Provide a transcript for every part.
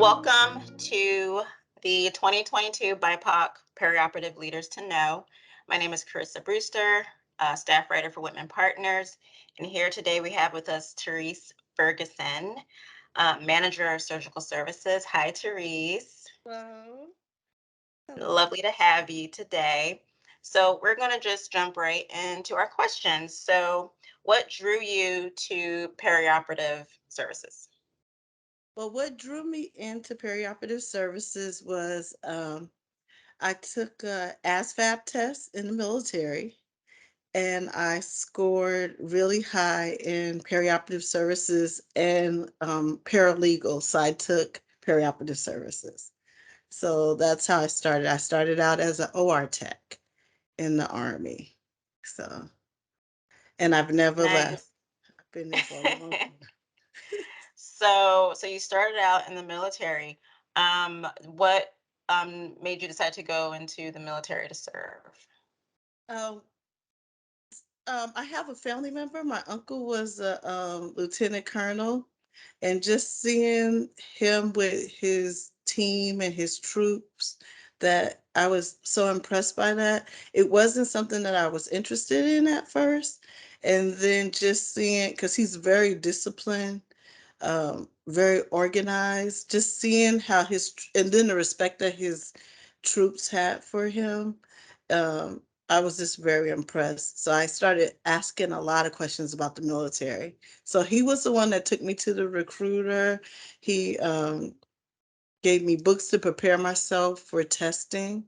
Welcome to the 2022 BIPOC Perioperative Leaders to Know. My name is Carissa Brewster, staff writer for Whitman Partners. And here today we have with us Terrice Ferguson, manager of surgical services. Hi, Terrice. Hello. Hello. Lovely to have you today. So we're going to just jump right into our questions. So what drew you to perioperative services? Well, what drew me into perioperative services was I took a ASVAB test in the military and I scored really high in perioperative services and paralegal. So I took perioperative services. So that's how I started. I started out as an OR tech in the Army. So, and I've never left. Nice. I've been there for a long time. So you started out in the military. What made you decide to go into the military to serve? Um, I have a family member. My uncle was a lieutenant colonel, and just seeing him with his team and his troops, that I was so impressed by that. It wasn't something that I was interested in at first, and then just seeing, because he's very disciplined, very organized, just seeing how and then the respect that his troops had for him. Um, I was just very impressed. So I started asking a lot of questions about the military. So he was the one that took me to the recruiter. He gave me books to prepare myself for testing.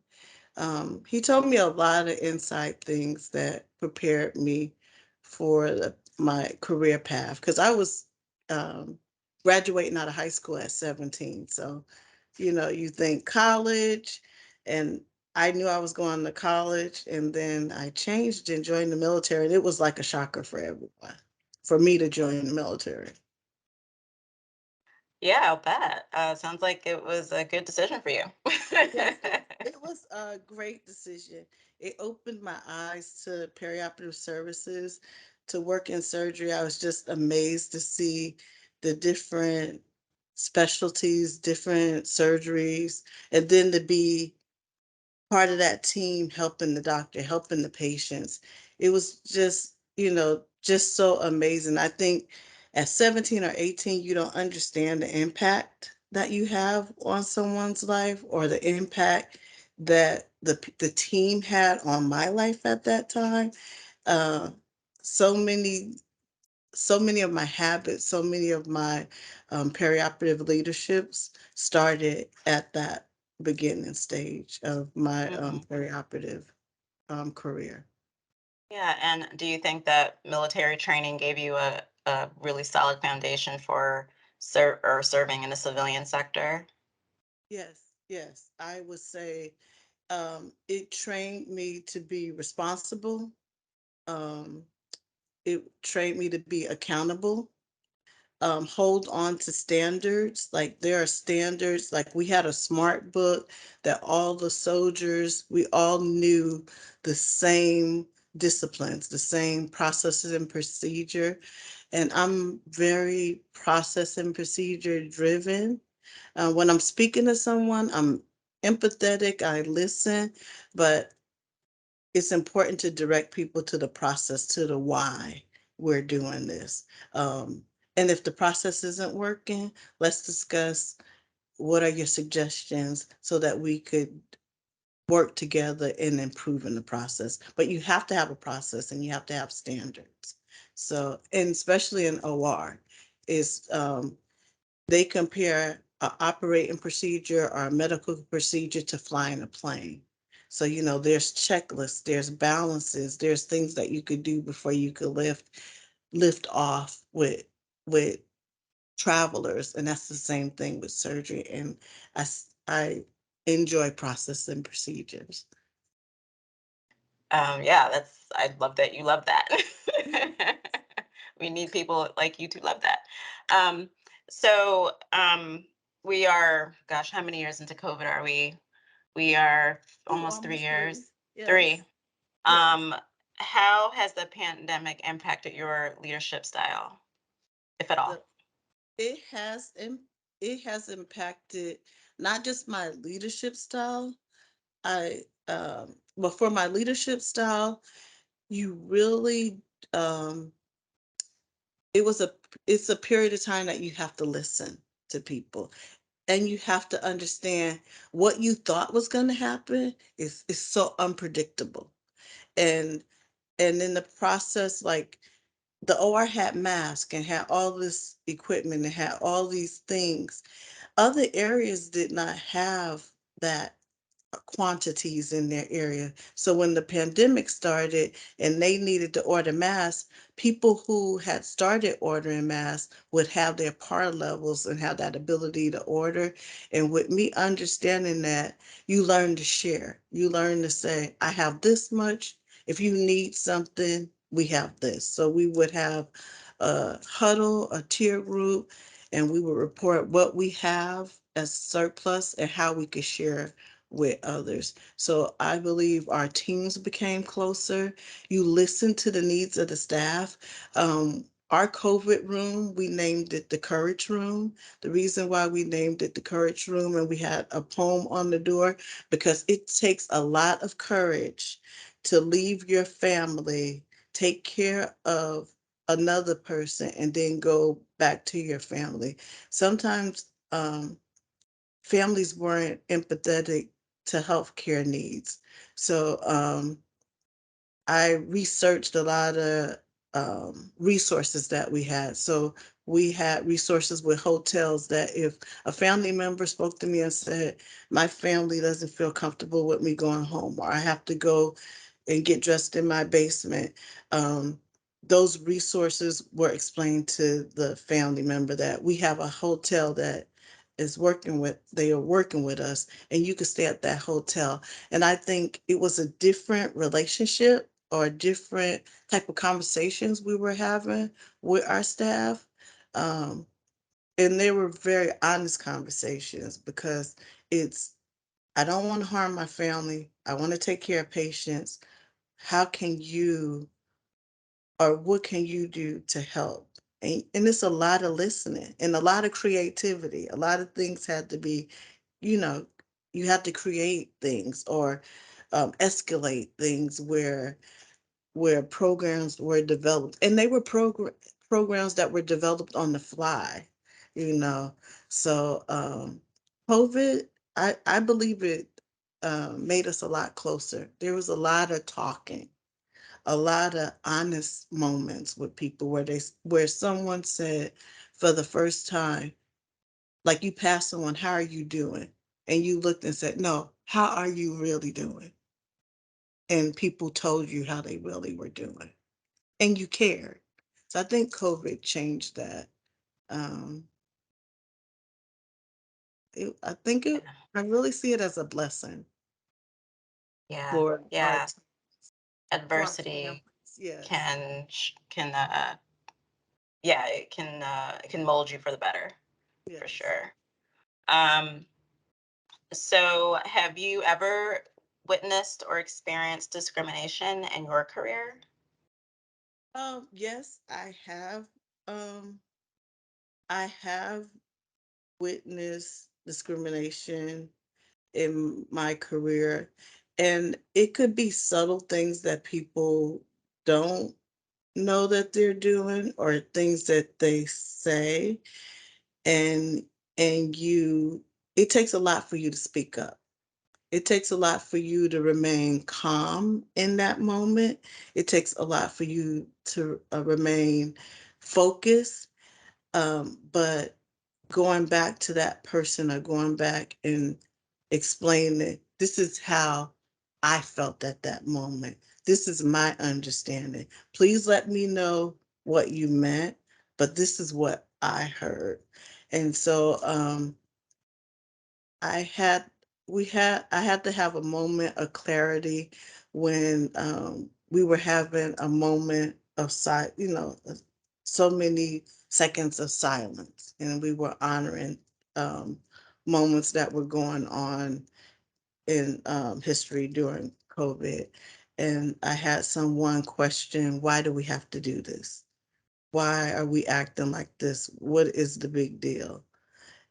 He told me a lot of inside things that prepared me for my career path because I was um, graduating out of high school at 17. So, you think college, and I knew I was going to college, and then I changed and joined the military, and it was like a shocker for everyone for me to join the military. Yeah, I'll bet. Sounds like it was a good decision for you. Yes, it was a great decision. It opened my eyes to perioperative services, to work in surgery. I was just amazed to see the different specialties, different surgeries, and then to be part of that team helping the doctor, helping the patients. It was just so amazing. I think at 17 or 18, you don't understand the impact that you have on someone's life or the impact that the team had on my life at that time. Uh, so many so many of my habits, so many of my perioperative leaderships started at that beginning stage of my Mhm. perioperative career. Yeah, and do you think that military training gave you a really solid foundation for serving in the civilian sector? Yes, yes, I would say it trained me to be responsible. Um, it trained me to be accountable, hold on to standards. Like there are standards, like we had a smart book that all the soldiers, we all knew the same disciplines, the same processes and procedure. And I'm very process and procedure driven. When I'm speaking to someone, I'm empathetic, I listen, but it's important to direct people to the process, to the why we're doing this. Um, and if the process isn't working, let's discuss what are your suggestions so that we could work together in improving the process. But you have to have a process and you have to have standards. So, and especially in OR, is they compare an operating procedure or a medical procedure to flying a plane. So, there's checklists, there's balances, there's things that you could do before you could lift off with travelers. And that's the same thing with surgery. And I enjoy process and procedures. Yeah, I love that you love that. We need people like you to love that. Um, so we are, gosh, how many years into COVID are we? We are Ooh, almost three almost three. years. Three. Yes. Yes. Um, how has the pandemic impacted your leadership style, if at all? The, it has it has impacted not just my leadership style. But for my leadership style, you really, um, it was a, it's a period of time that you have to listen to people, and you have to understand what you thought was going to happen is so unpredictable. And in the process, like the OR had masks and had all this equipment and had all these things. Other areas did not have that quantities in their area. So when the pandemic started and they needed to order masks, people who had started ordering masks would have their par levels and have that ability to order. And with me understanding that, you learn to share. You learn to say, I have this much. If you need something, we have this. So we would have a huddle, a tier group, and we would report what we have as surplus and how we could share with others. So I believe our teams became closer. You listen to the needs of the staff. Our COVID room, we named it the Courage Room. The reason why we named it the Courage Room and we had a poem on the door, because it takes a lot of courage to leave your family, take care of another person, and then go back to your family. Sometimes families weren't empathetic to healthcare needs. So I researched a lot of resources that we had. So we had resources with hotels that if a family member spoke to me and said, my family doesn't feel comfortable with me going home, or I have to go and get dressed in my basement, um, those resources were explained to the family member that we have a hotel that they are working with us, and you could stay at that hotel. And I think it was a different relationship or a different type of conversations we were having with our staff. Um, and they were very honest conversations because it's, I don't want to harm my family. I want to take care of patients. How can you, or what can you do to help? And it's a lot of listening and a lot of creativity. A lot of things had to be, you know, you have to create things or escalate things where programs were developed, and they were programs that were developed on the fly, you know. So COVID, I believe it made us a lot closer. There was a lot of talking, a lot of honest moments with people where someone said for the first time, like you passed someone, how are you doing? And you looked and said, no, how are you really doing? And people told you how they really were doing, and you cared. So I think COVID changed that. Um, I think I really see it as a blessing Yeah, for yeah. for our Adversity families. Yes, can yeah, it can mold you for the better, for yes. sure. Um, so have you ever witnessed or experienced discrimination in your career? Yes, I have. Um, I have witnessed discrimination in my career, and it could be subtle things that people don't know that they're doing, or things that they say, and you, it takes a lot for you to speak up. It takes a lot for you to remain calm in that moment. It takes a lot for you to remain focused. But going back to that person, or going back and explaining, this is how I felt at that moment. This is my understanding. Please let me know what you meant, but this is what I heard. And so I had I had to have a moment of clarity when we were having a moment of so many seconds of silence, and we were honoring um, moments that were going on in history during COVID. And I had someone question, why do we have to do this? Why are we acting like this? What is the big deal?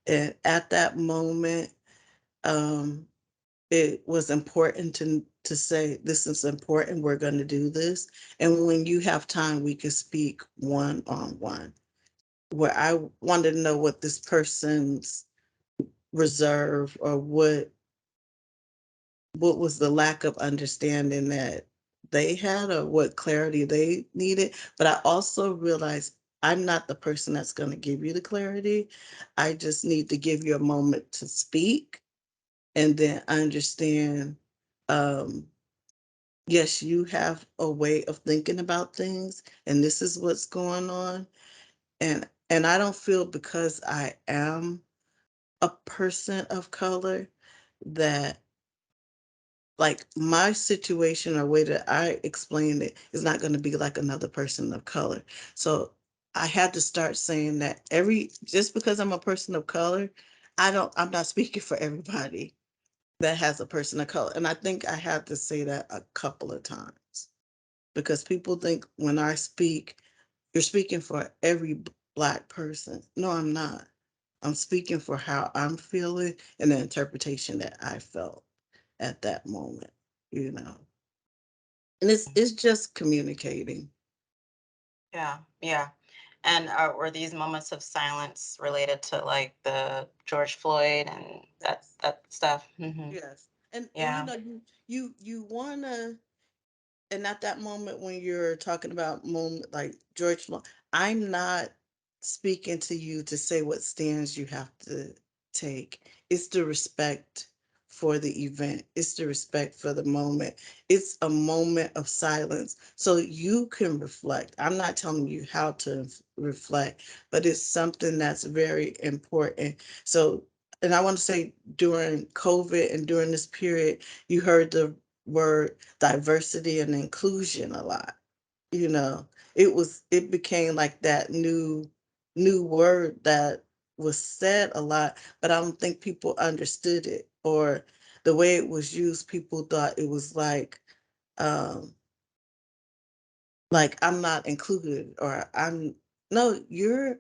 And at that moment, um, it was important to say, this is important, we're going to do this. And when you have time, we can speak one on one, where I wanted to know what this person's reserve, or what was the lack of understanding that they had, or what clarity they needed. But I also realized I'm not the person that's going to give you the clarity. I just need to give you a moment to speak, and then understand, um, yes, you have a way of thinking about things, and this is what's going on. And I don't feel, because I am a person of color, that, like, my situation or way that I explain it is not going to be like another person of color. So I had to start saying that, just because I'm a person of color, I'm not speaking for everybody that has a person of color. And I think I had to say that a couple of times, because people think when I speak, you're speaking for every Black person. No, I'm not. I'm speaking for how I'm feeling and the interpretation that I felt at that moment, you know. And it's just communicating. Yeah, yeah. And were these moments of silence related to like the George Floyd and that stuff? Yes. And Yeah, you wanna, and at that moment when you're talking about moment like George Floyd, I'm not speaking to you to say what stands you have to take. It's the respect for the event. It's the respect for the moment. It's a moment of silence so you can reflect. I'm not telling you how to reflect, but it's something that's very important. So, and I want to say, during COVID and during this period, you heard the word diversity and inclusion a lot. You know, it became like that new word that was said a lot, but I don't think people understood it, or the way it was used, people thought it was um like I'm not included, or I'm no, you're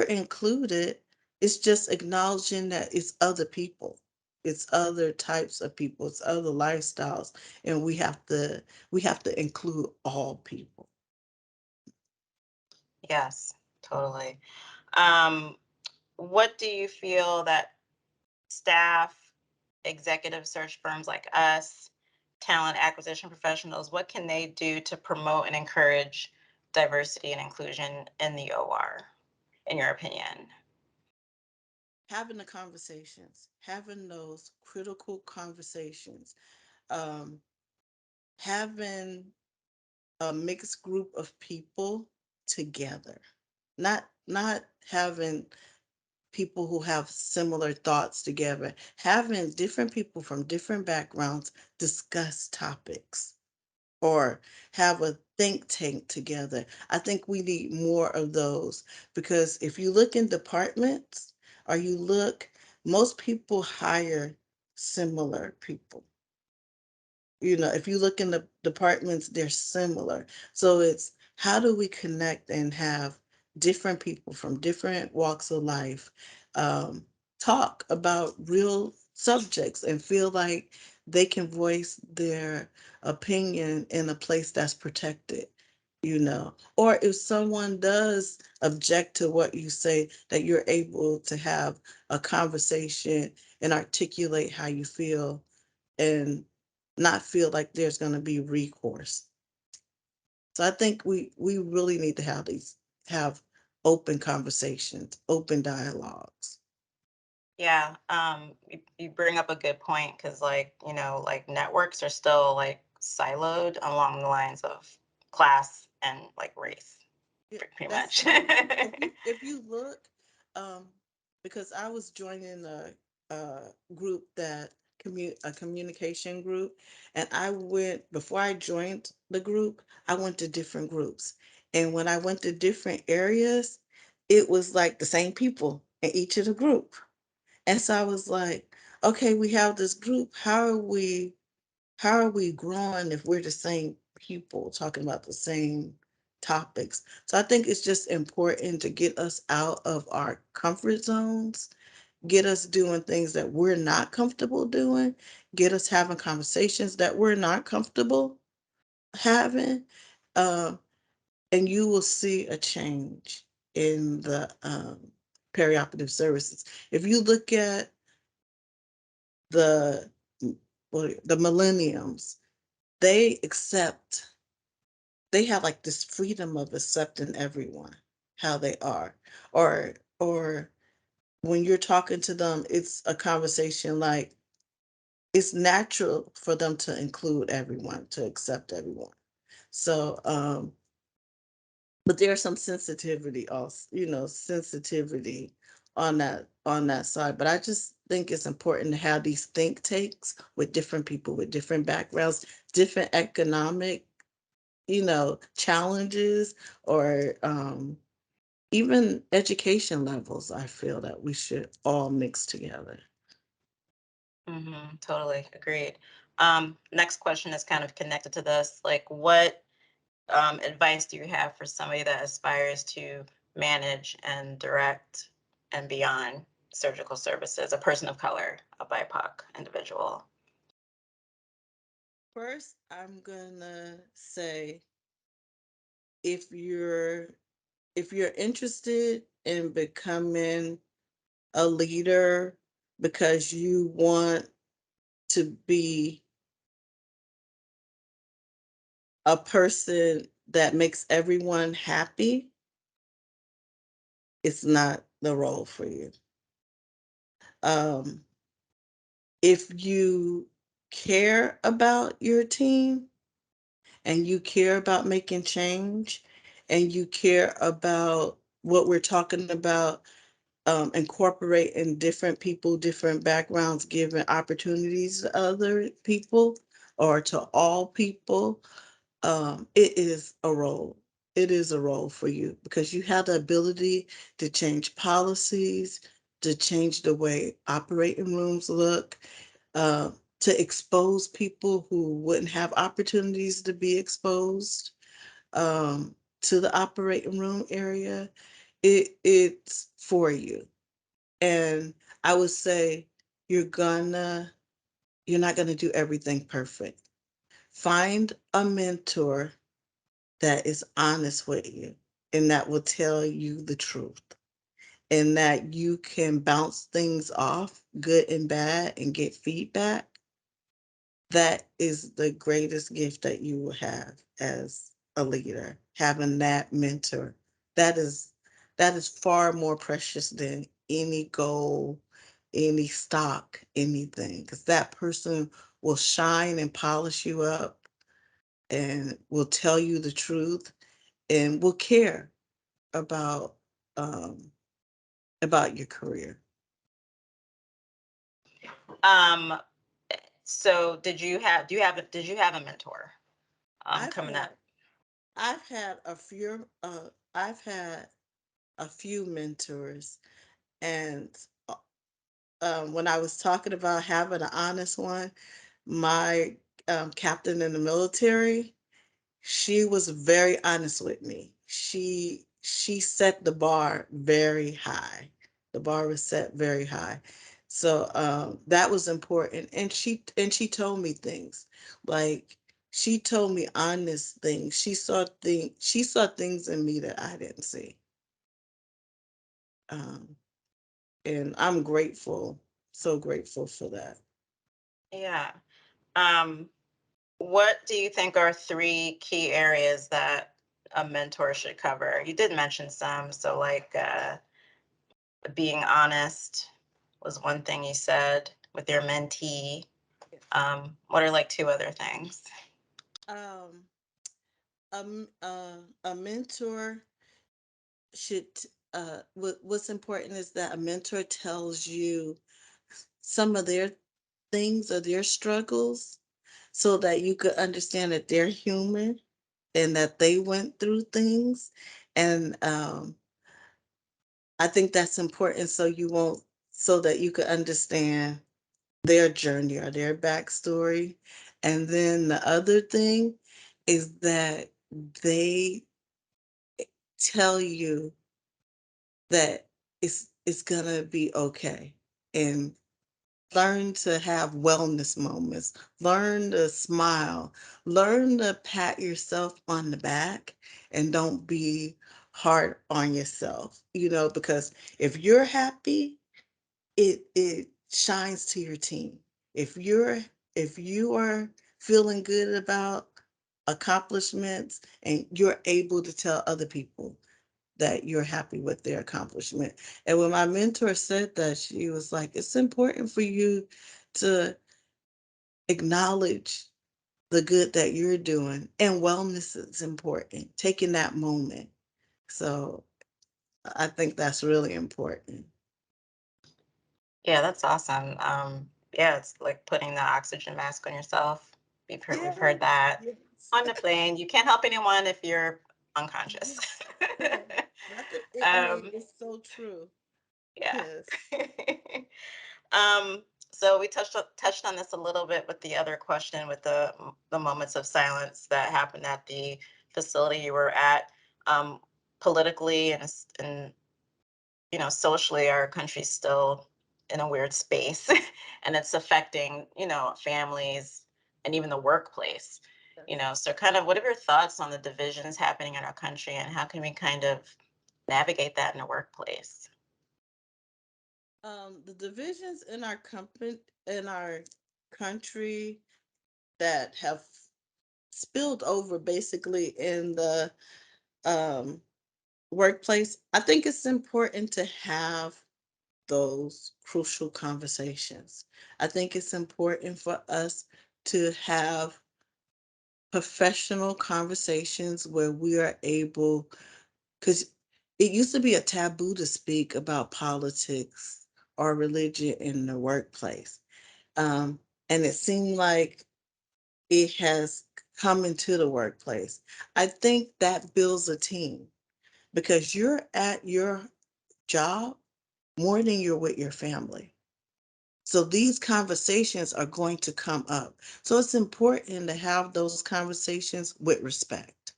included. It's just acknowledging that it's other people. It's other types of people, it's other lifestyles, and we have to include all people. yes, totally. Um, what do you feel that staff, executive search firms like us, talent acquisition professionals, what can they do to promote and encourage diversity and inclusion in the OR, in your opinion? Having the conversations, having those critical conversations, um, having a mixed group of people together, not having people who have similar thoughts together, having different people from different backgrounds discuss topics, or have a think tank together. I think we need more of those, because if you look in departments, or you look, most people hire similar people. If you look in the departments, they're similar. So it's, how do we connect and have different people from different walks of life, um, talk about real subjects and feel like they can voice their opinion in a place that's protected. Or if someone does object to what you say, that you're able to have a conversation and articulate how you feel, and not feel like there's going to be recourse. So I think we really need to have open conversations, open dialogues. Yeah, you bring up a good point because, like, like networks are still like siloed along the lines of class and like race, Yeah, pretty that's much. true. If you look, um, because I was joining a group, that a communication group, and I went before I joined the group. I went to different groups, and when I went to different areas, it was like the same people in each of the group. And so I was like, okay, we have this group. How are we growing if we're the same people talking about the same topics? So I think it's just important to get us out of our comfort zones get us doing things that we're not comfortable doing, get us having conversations that we're not comfortable having, um, and you will see a change in the perioperative services. If you look at the the millenniums, they accept, they have like this freedom of accepting everyone how they are, or when you're talking to them, it's a conversation like it's natural for them to include everyone, to accept everyone. So, but there's some sensitivity also, sensitivity on that side. But I just think it's important to have these think tanks with different people with different backgrounds, different economic, challenges, or even education levels. I feel that we should all mix together. Totally agreed. Next question is kind of connected to this. Like, what advice do you have for somebody that aspires to manage and direct and beyond surgical services, a person of color, a BIPOC individual? First, I'm gonna say, if you're if you're interested in becoming a leader because you want to be a person that makes everyone happy, it's not the role for you. Um, if you care about your team and you care about making change and you care about what we're talking about, incorporating different people, different backgrounds, giving opportunities to other people or to all people, it is a role. It is a role for you because you have the ability to change policies, to change the way operating rooms look, uh, to expose people who wouldn't have opportunities to be exposed, to the operating room area. It's for you. And I would say you're not gonna do everything perfect. Find a mentor that is honest with you and that will tell you the truth, and that you can bounce things off, good and bad, and get feedback. That is the greatest gift that you will have as a leader, having that mentor. That is that is far more precious than any goal, any stock, anything, because that person will shine and polish you up and will tell you the truth and will care about um, your career. Um, so did you have a mentor I've coming had up? I've had a few I've had a few mentors, and when I was talking about having an honest one, my captain in the military, she was very honest with me. She set the bar very high. The bar was set very high. So that was important. And she told me things. Like, she told me honest things. She saw things in me that I didn't see. Um, and I'm grateful, so grateful for that. Yeah. Um, what do you think are three key areas that a mentor should cover? You did mention some, so like being honest was one thing you said with your mentee. What are like two other things? Um, a mentor should what's important is that a mentor tells you some of their things or their struggles so that you could understand that they're human and that they went through things. And I think that's important, so you won't so that you could understand their journey or their backstory. And then the other thing is that they tell you that it's gonna be okay. and learn to have wellness moments, learn to smile, learn to pat yourself on the back, and don't be hard on yourself, because if you're happy, it shines to your team. If you are feeling good about accomplishments and you're able to tell other people that you're happy with their accomplishment. And when my mentor said that, she was like, it's important for you to acknowledge the good that you're doing. And wellness is important, taking that moment. So I think that's really important. Yeah, that's awesome. Yeah, it's like putting the oxygen mask on yourself. We've Yeah, heard that yes, on the plane. You can't help anyone if you're unconscious. yes, yes. I mean, um, it's so true. yeah. Yes. um, so we touched on this a little bit with the other question with the moments of silence that happened at the facility you were at. Um, Politically and socially, our country's still in a weird space and it's affecting, families and even the workplace. Yes. So kind of what are your thoughts on the divisions happening in our country and how can we kind of navigate that in the workplace? The divisions in our country that have spilled over basically in the um, workplace, I think it's important to have those crucial conversations. I think it's important for us to have professional conversations where we are able, because it used to be a taboo to speak about politics or religion in the workplace. Um, and it seemed like it has come into the workplace. I think that builds a team because you're at your job more than you're with your family. So these conversations are going to come up. So it's important to have those conversations with respect,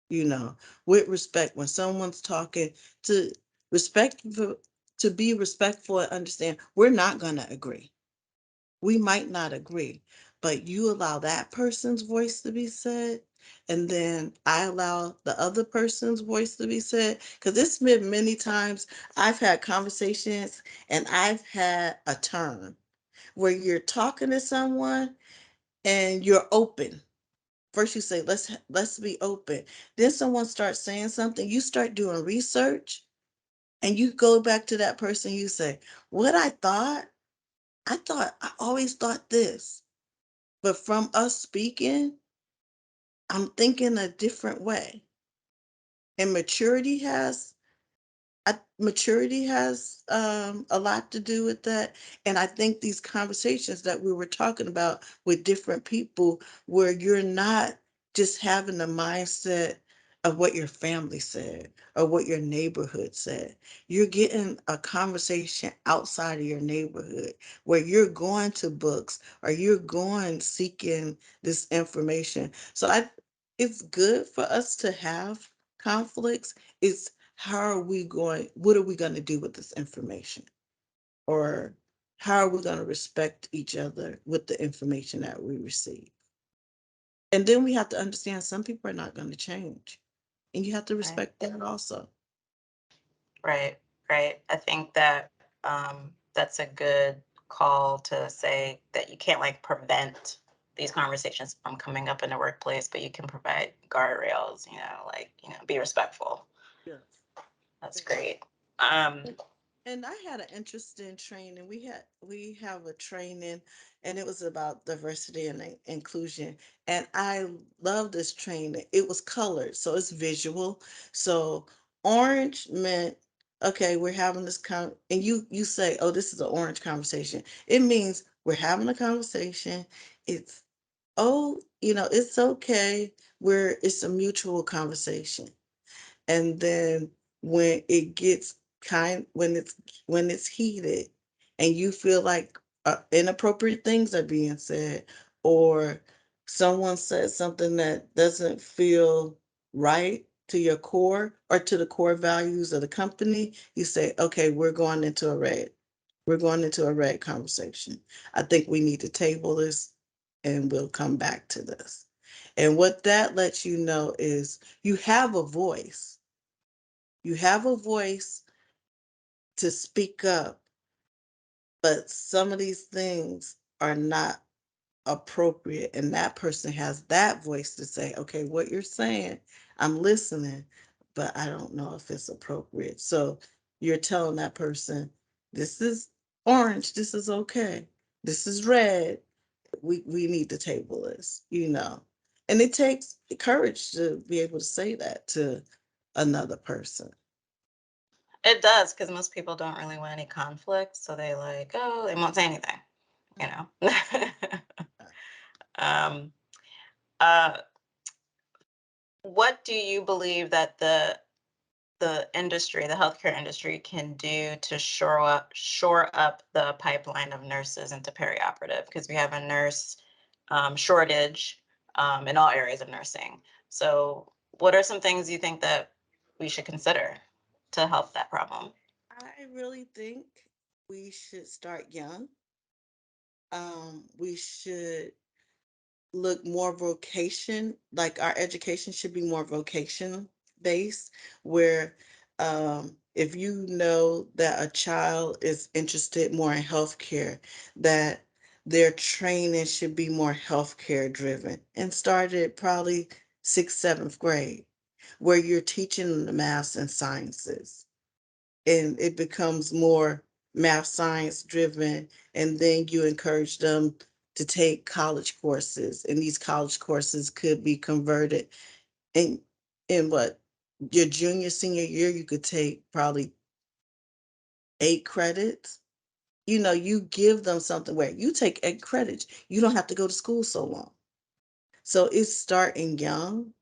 you know, with respect when someone's talking, to respect, to be respectful and understand we're not going to agree. We might not agree, but you allow that person's voice to be said, and then I allow the other person's voice to be said. Because it's been many times I've had conversations and I've had a turn where you're talking to someone and you're open. First you say, let's be open. Then someone starts saying something, you start doing research, and you go back to that person, you say, what I always thought this. But from us speaking, I'm thinking a different way. And maturity has a lot to do with that. And I think these conversations that we were talking about with different people, where you're not just having the mindset of what your family said or what your neighborhood said. You're getting a conversation outside of your neighborhood where you're going to books or you're going seeking this information. So it's good for us to have conflicts. It's what are we going to do with this information? Or how are we going to respect each other with the information that we receive? And then we have to understand some people are not going to change. And you have to Right. respect that also. Right, right. I think that that's a good call to say that you can't like prevent these conversations from coming up in the workplace, but you can provide guardrails, like, be respectful. Yes. That's Yes. great. Um, And I had an interesting training. We have a training, and it was about diversity and inclusion. And I love this training. It was colored, so it's visual. So orange meant, okay, we're having this and you say, oh, this is an orange conversation. It means we're having a conversation. It's, oh, it's okay. It's a mutual conversation. And then when it gets when it's heated and you feel like inappropriate things are being said, or someone says something that doesn't feel right to your core or to the core values of the company, you say, okay, we're going into a red. We're going into a red conversation. I think we need to table this and we'll come back to this. And what that lets you know is you have a voice. You have a voice to speak up, but some of these things are not appropriate. And that person has that voice to say, okay, what you're saying, I'm listening, but I don't know if it's appropriate. So you're telling that person, this is orange, this is okay, this is red. We need to table this. And it takes courage to be able to say that to another person. It does, because most people don't really want any conflict, so they like, oh, they won't say anything, you know. um, uh, what do you believe that the industry, the healthcare industry, can do to shore up the pipeline of nurses into perioperative? Because we have a nurse shortage in all areas of nursing. So, what are some things you think that we should consider to help that problem? I really think we should start young. We should look more vocation, like our education should be more vocation based, where if you know that a child is interested more in healthcare, that their training should be more healthcare driven and started probably sixth, seventh grade, where you're teaching them the math and sciences and it becomes more math science driven, and then you encourage them to take college courses, and these college courses could be converted in what your junior senior year you could take probably 8 credits. You give them something where you take 8 credits, you don't have to go to school so long. So it's starting young,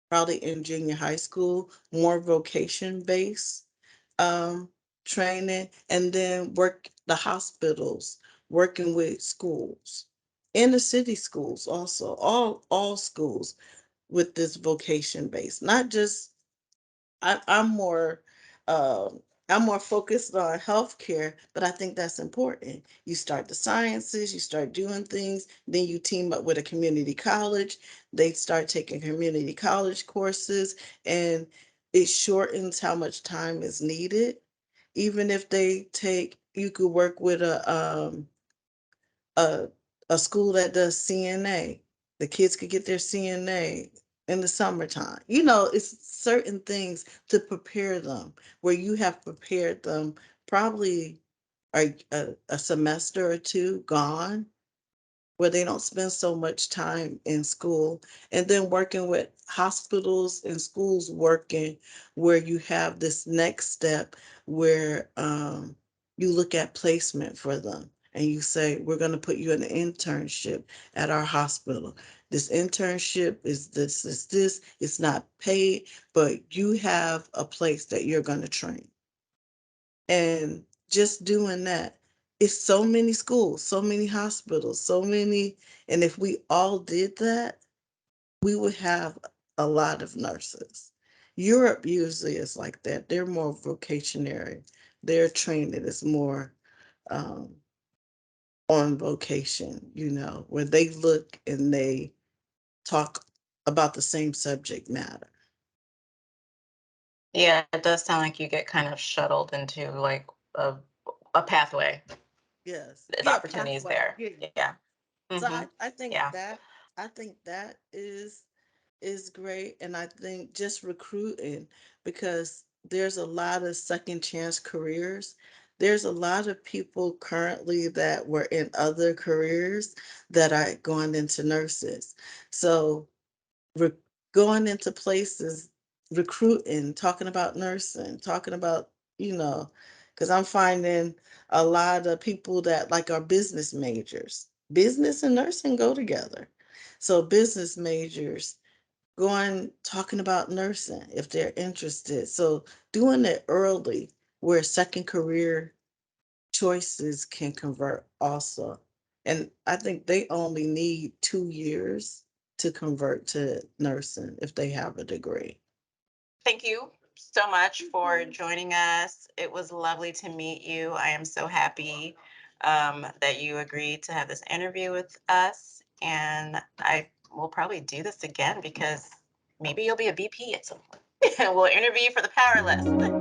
probably in junior high school, more vocation based um, training, and then work the hospitals, working with schools, inner city schools also, all schools with this vocation base, not just I, I'm more um I'm more focused on healthcare, but I think that's important. You start the sciences, you start doing things, then you team up with a community college. They start taking community college courses, and it shortens how much time is needed. Even if you could work with a a school that does CNA. The kids could get their CNA in the summertime. It's certain things to prepare them where you have prepared them probably a semester or two gone, where they don't spend so much time in school, and then working with hospitals and schools, working where you have this next step where you look at placement for them and you say, we're going to put you in an internship at our hospital. This internship is this, it's not paid, but you have a place that you're going to train. And just doing that, it's so many schools, so many hospitals, so many. And if we all did that, we would have a lot of nurses. Europe usually is like that. They're more vocationary. Their training is more um, on vocation, where they look and they talk about the same subject matter. Yeah, it does sound like you get kind of shuttled into like a, a pathway. Yes. The Yeah, opportunity is pathway. there. Yeah, yeah. Yeah. So Hmm. Yeah. I think that is great. And I think just recruiting, because there's a lot of second chance careers. There's a lot of people currently that were in other careers that are going into nurses. So re- going into places, recruiting, talking about nursing, talking about, you know, because I'm finding a lot of people that like are business majors. Business and nursing go together. So business majors going talking about nursing if they're interested. So doing it early where second career choices can convert also. And I think they only need 2 years to convert to nursing if they have a degree. Thank you. so much for Yes. joining us. It was lovely to meet you. I am so happy that you agreed to have this interview with us. And I will probably do this again because maybe you'll be a VP at some point. We'll interview you for the power list.